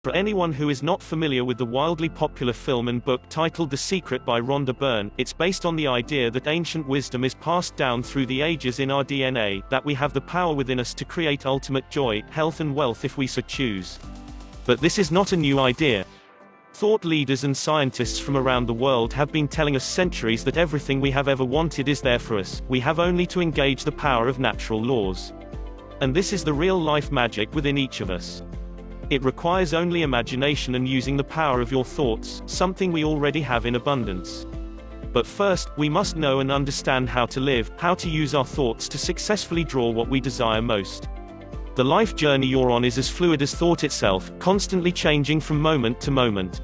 For anyone who is not familiar with the wildly popular film and book titled The Secret by Rhonda Byrne, it's based on the idea that ancient wisdom is passed down through the ages in our DNA, that we have the power within us to create ultimate joy, health and wealth if we so choose. But this is not a new idea. Thought leaders and scientists from around the world have been telling us centuries that everything we have ever wanted is there for us, we have only to engage the power of natural laws. And this is the real-life magic within each of us. It requires only imagination and using the power of your thoughts, something we already have in abundance. But first, we must know and understand how to live, how to use our thoughts to successfully draw what we desire most. The life journey you're on is as fluid as thought itself, constantly changing from moment to moment.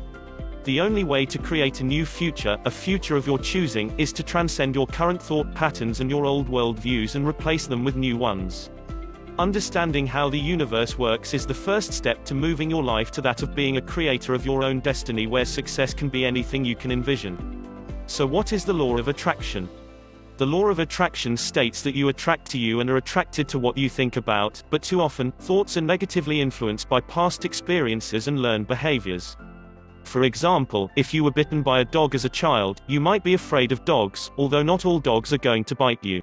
The only way to create a new future, a future of your choosing, is to transcend your current thought patterns and your old world views and replace them with new ones. Understanding how the universe works is the first step to moving your life to that of being a creator of your own destiny, where success can be anything you can envision. So what is the law of attraction? The law of attraction states that you attract to you and are attracted to what you think about, but too often, thoughts are negatively influenced by past experiences and learned behaviors. For example, if you were bitten by a dog as a child, you might be afraid of dogs, although not all dogs are going to bite you.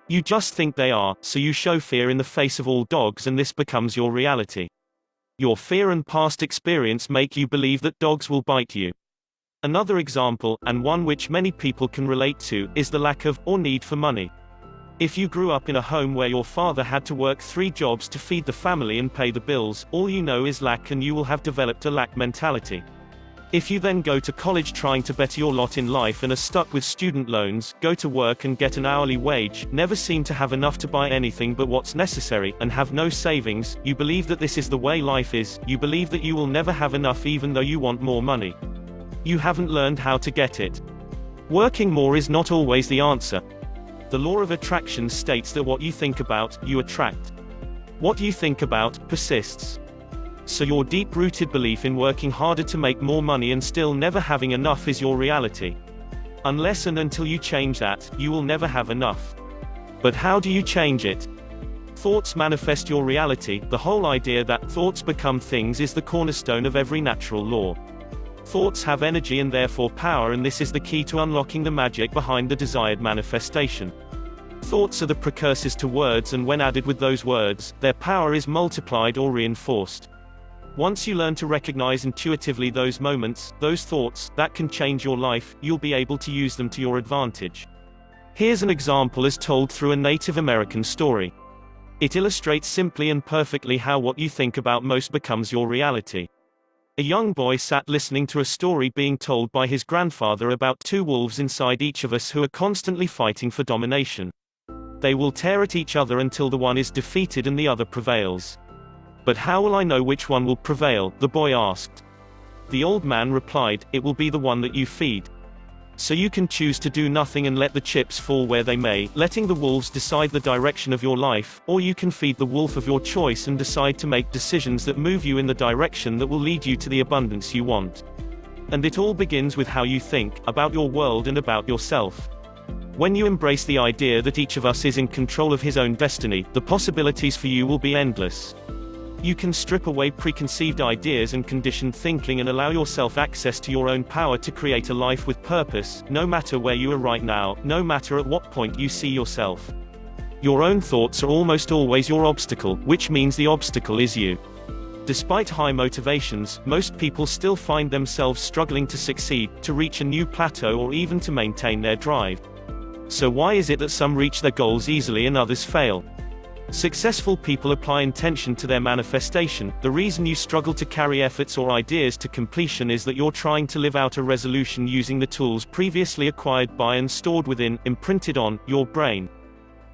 You just think they are, so you show fear in the face of all dogs and this becomes your reality. Your fear and past experience make you believe that dogs will bite you. Another example, and one which many people can relate to, is the lack of, or need for money. If you grew up in a home where your father had to work 3 jobs to feed the family and pay the bills, all you know is lack and you will have developed a lack mentality. If you then go to college trying to better your lot in life and are stuck with student loans, go to work and get an hourly wage, never seem to have enough to buy anything but what's necessary, and have no savings, you believe that this is the way life is, you believe that you will never have enough even though you want more money. You haven't learned how to get it. Working more is not always the answer. The law of attraction states that what you think about, you attract. What you think about, persists. So your deep-rooted belief in working harder to make more money and still never having enough is your reality. Unless and until you change that, you will never have enough. But how do you change it? Thoughts manifest your reality. The whole idea that thoughts become things is the cornerstone of every natural law. Thoughts have energy and therefore power, and this is the key to unlocking the magic behind the desired manifestation. Thoughts are the precursors to words, and when added with those words, their power is multiplied or reinforced. Once you learn to recognize intuitively those moments, those thoughts, that can change your life, you'll be able to use them to your advantage. Here's an example as told through a Native American story. It illustrates simply and perfectly how what you think about most becomes your reality. A young boy sat listening to a story being told by his grandfather about 2 wolves inside each of us who are constantly fighting for domination. They will tear at each other until the one is defeated and the other prevails. But how will I know which one will prevail? The boy asked. The old man replied, it will be the one that you feed. So you can choose to do nothing and let the chips fall where they may, letting the wolves decide the direction of your life, or you can feed the wolf of your choice and decide to make decisions that move you in the direction that will lead you to the abundance you want. And it all begins with how you think, about your world and about yourself. When you embrace the idea that each of us is in control of his own destiny, the possibilities for you will be endless. You can strip away preconceived ideas and conditioned thinking and allow yourself access to your own power to create a life with purpose, no matter where you are right now, no matter at what point you see yourself. Your own thoughts are almost always your obstacle, which means the obstacle is you. Despite high motivations, most people still find themselves struggling to succeed, to reach a new plateau, or even to maintain their drive. So why is it that some reach their goals easily and others fail? Successful people apply intention to their manifestation. The reason you struggle to carry efforts or ideas to completion is that you're trying to live out a resolution using the tools previously acquired by and stored within, imprinted on, your brain.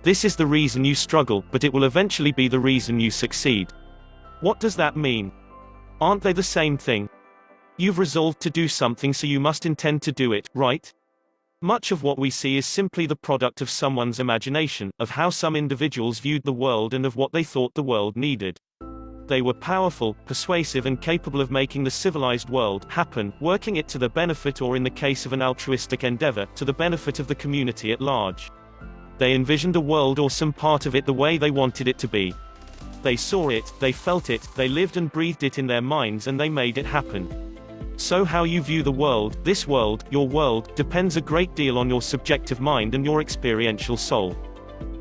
This is the reason you struggle, but it will eventually be the reason you succeed. What does that mean? Aren't they the same thing? You've resolved to do something, so you must intend to do it, right? Much of what we see is simply the product of someone's imagination, of how some individuals viewed the world and of what they thought the world needed. They were powerful, persuasive and capable of making the civilized world happen, working it to their benefit, or in the case of an altruistic endeavor, to the benefit of the community at large. They envisioned a world or some part of it the way they wanted it to be. they saw it, they felt it, they lived and breathed it in their minds, and they made it happen. So how you view the world, this world, your world, depends a great deal on your subjective mind and your experiential soul.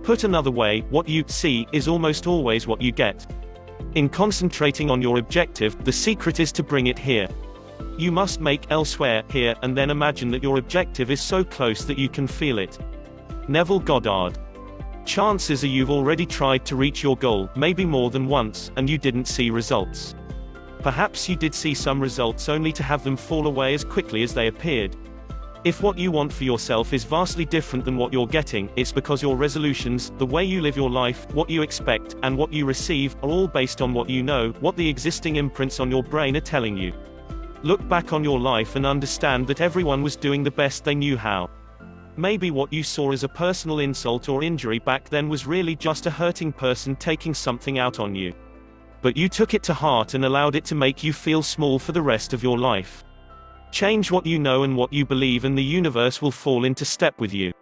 Put another way, what you see is almost always what you get. In concentrating on your objective, the secret is to bring it here. You must make elsewhere, here, and then imagine that your objective is so close that you can feel it. Neville Goddard. Chances are you've already tried to reach your goal, maybe more than once, and you didn't see results. Perhaps you did see some results only to have them fall away as quickly as they appeared. If what you want for yourself is vastly different than what you're getting, it's because your resolutions, the way you live your life, what you expect, and what you receive, are all based on what you know, what the existing imprints on your brain are telling you. Look back on your life and understand that everyone was doing the best they knew how. Maybe what you saw as a personal insult or injury back then was really just a hurting person taking something out on you. But you took it to heart and allowed it to make you feel small for the rest of your life. Change what you know and what you believe, and the universe will fall into step with you.